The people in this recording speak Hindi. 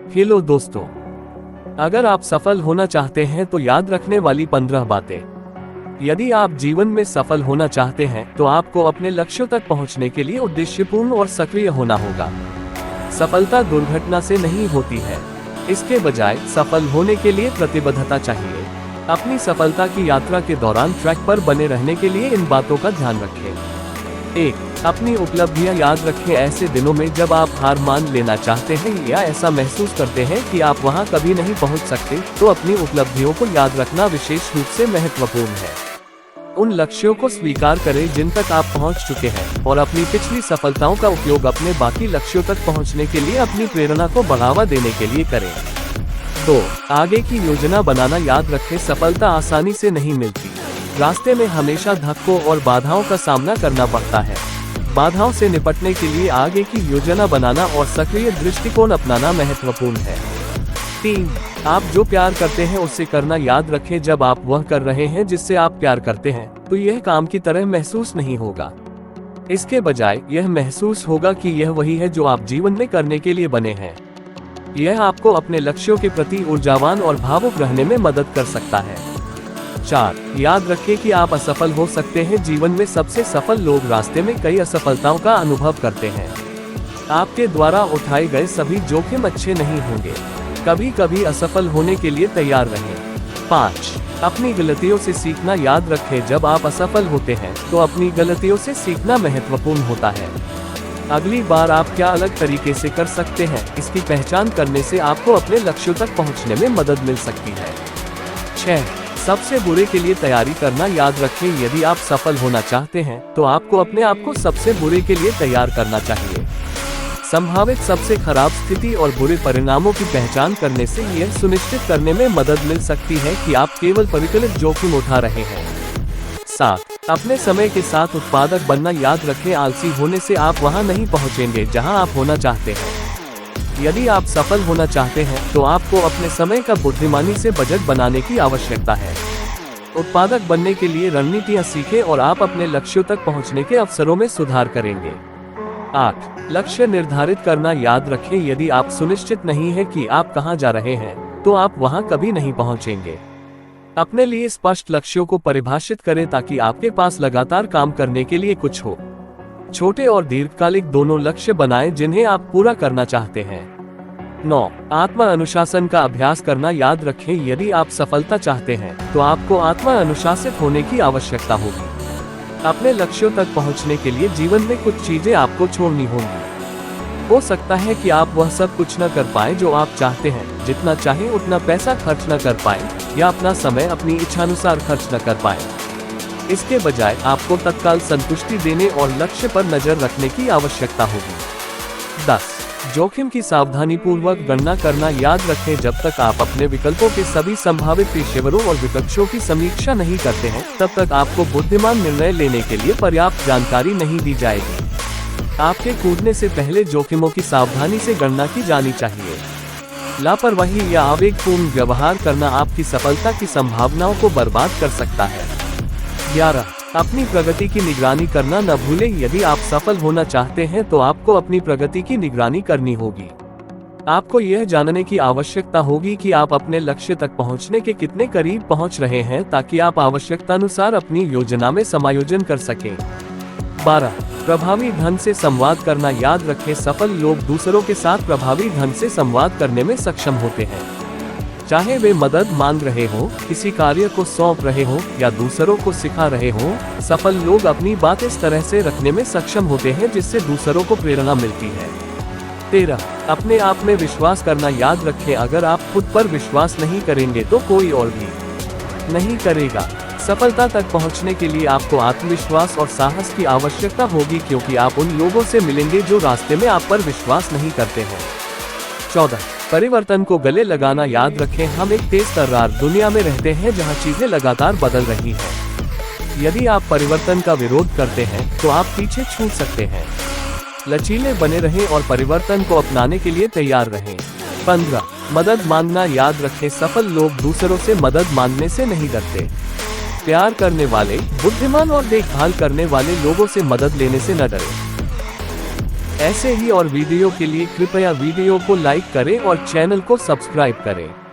हेलो दोस्तों, अगर आप सफल होना चाहते हैं तो याद रखने वाली 15 बातें। यदि आप जीवन में सफल होना चाहते हैं तो आपको अपने लक्ष्यों तक पहुंचने के लिए उद्देश्यपूर्ण और सक्रिय होना होगा। सफलता दुर्घटना से नहीं होती है, इसके बजाय सफल होने के लिए प्रतिबद्धता चाहिए। अपनी सफलता की यात्रा के दौरान ट्रैक पर बने रहने के लिए इन बातों का ध्यान रखें। 1. अपनी उपलब्धियां याद रखें। ऐसे दिनों में जब आप हार मान लेना चाहते हैं या ऐसा महसूस करते हैं कि आप वहां कभी नहीं पहुंच सकते, तो अपनी उपलब्धियों को याद रखना विशेष रूप से महत्वपूर्ण है। उन लक्ष्यों को स्वीकार करें जिन तक आप पहुंच चुके हैं और अपनी पिछली सफलताओं का उपयोग अपने बाकी लक्ष्यों तक पहुंचने के लिए अपनी प्रेरणा को बढ़ावा देने के लिए करें। 2. आगे की योजना बनाना याद रखें। सफलता आसानी से नहीं मिलती, रास्ते में हमेशा धक्कों और बाधाओं का सामना करना पड़ता है। बाधाओं से निपटने के लिए आगे की योजना बनाना और सक्रिय दृष्टिकोण अपनाना महत्वपूर्ण है। 3. आप जो प्यार करते हैं उसे करना याद रखें। जब आप वह कर रहे हैं जिससे आप प्यार करते हैं तो यह काम की तरह महसूस नहीं होगा। इसके बजाय यह महसूस होगा कि यह वही है जो आप जीवन में करने के लिए बने हैं। यह आपको अपने लक्ष्यों के प्रति ऊर्जावान और भावुक रहने में मदद कर सकता है। 4. याद रखें कि आप असफल हो सकते हैं। जीवन में सबसे सफल लोग रास्ते में कई असफलताओं का अनुभव करते हैं। आपके द्वारा उठाए गए सभी जोखिम अच्छे नहीं होंगे। कभी कभी असफल होने के लिए तैयार रहें। 5. अपनी गलतियों से सीखना याद रखें। जब आप असफल होते हैं तो अपनी गलतियों से सीखना महत्वपूर्ण होता है। अगली बार आप क्या अलग तरीके से कर सकते हैं, इसकी पहचान करने से आपको अपने लक्ष्यों तक पहुंचने में मदद मिल सकती है। 6. सबसे बुरे के लिए तैयारी करना याद रखें। यदि आप सफल होना चाहते हैं तो आपको अपने आप को सबसे बुरे के लिए तैयार करना चाहिए। संभावित सबसे खराब स्थिति और बुरे परिणामों की पहचान करने से यह सुनिश्चित करने में मदद मिल सकती है कि आप केवल परिकलित जोखिम उठा रहे हैं। 7. अपने समय के साथ उत्पादक बनना याद रखें। आलसी होने से आप वहां नहीं पहुंचेंगे जहां आप होना चाहते हैं। यदि आप सफल होना चाहते हैं तो आपको अपने समय का बुद्धिमानी से बजट बनाने की आवश्यकता है। उत्पादक बनने के लिए रणनीतियां सीखें और आप अपने लक्ष्यों तक पहुंचने के अवसरों में सुधार करेंगे। 8. लक्ष्य निर्धारित करना याद रखें। यदि आप सुनिश्चित नहीं है कि आप कहां जा रहे हैं तो आप वहां कभी नहीं पहुंचेंगे। अपने लिए स्पष्ट लक्ष्यों को परिभाषित करें ताकि आपके पास लगातार काम करने के लिए कुछ हो। छोटे और दीर्घकालिक दोनों लक्ष्य बनाएं जिन्हें आप पूरा करना चाहते हैं। 9. आत्म अनुशासन का अभ्यास करना याद रखें। यदि आप सफलता चाहते हैं तो आपको आत्म अनुशासित होने की आवश्यकता होगी। अपने लक्ष्यों तक पहुंचने के लिए जीवन में कुछ चीजें आपको छोड़नी होंगी। हो सकता है कि आप वह सब कुछ न कर पाए जो आप चाहते हैं, जितना चाहे उतना पैसा खर्च न कर पाए या अपना समय अपनी इच्छानुसार खर्च न कर पाए। इसके बजाय आपको तत्काल संतुष्टि देने और लक्ष्य पर नजर रखने की आवश्यकता होगी। 10. जोखिम की सावधानीपूर्वक गणना करना याद रखें। जब तक आप अपने विकल्पों के सभी संभावित पेशेवरों और विपक्षों की समीक्षा नहीं करते हैं, तब तक आपको बुद्धिमान निर्णय लेने के लिए पर्याप्त जानकारी नहीं दी जाएगी। आपके कूदने से पहले जोखिमों की सावधानी से गणना की जानी चाहिए। लापरवाही या आवेगपूर्ण व्यवहार करना आपकी सफलता की संभावनाओं को बर्बाद कर सकता है। 11. अपनी प्रगति की निगरानी करना न भूलें। यदि आप सफल होना चाहते हैं तो आपको अपनी प्रगति की निगरानी करनी होगी। आपको यह जानने की आवश्यकता होगी कि आप अपने लक्ष्य तक पहुंचने के कितने करीब पहुंच रहे हैं ताकि आप आवश्यकतानुसार अपनी योजना में समायोजन कर सकें। 12. प्रभावी ढंग से संवाद करना याद रखें। सफल लोग दूसरों के साथ प्रभावी ढंग से संवाद करने में सक्षम होते हैं। चाहे वे मदद मांग रहे हो, किसी कार्य को सौंप रहे हो या दूसरों को सिखा रहे हो, सफल लोग अपनी बात इस तरह से रखने में सक्षम होते हैं जिससे दूसरों को प्रेरणा मिलती है। 13. अपने आप में विश्वास करना याद रखें। अगर आप खुद पर विश्वास नहीं करेंगे तो कोई और भी नहीं करेगा। सफलता तक पहुंचने के लिए आपको आत्मविश्वास और साहस की आवश्यकता होगी, क्योंकि आप उन लोगों से मिलेंगे जो रास्ते में आप पर विश्वास नहीं करते हैं। 14. परिवर्तन को गले लगाना याद रखें। हम एक तेज तर्रार दुनिया में रहते हैं जहां चीजें लगातार बदल रही हैं। यदि आप परिवर्तन का विरोध करते हैं तो आप पीछे छूट सकते हैं। लचीले बने रहें और परिवर्तन को अपनाने के लिए तैयार रहें। 15. मदद मांगना याद रखें। सफल लोग दूसरों से मदद मांगने से नहीं डरते। प्यार करने वाले, बुद्धिमान और देखभाल करने वाले लोगों से मदद लेने से न डरें। ऐसे ही और वीडियो के लिए कृपया वीडियो को लाइक करें और चैनल को सब्सक्राइब करें।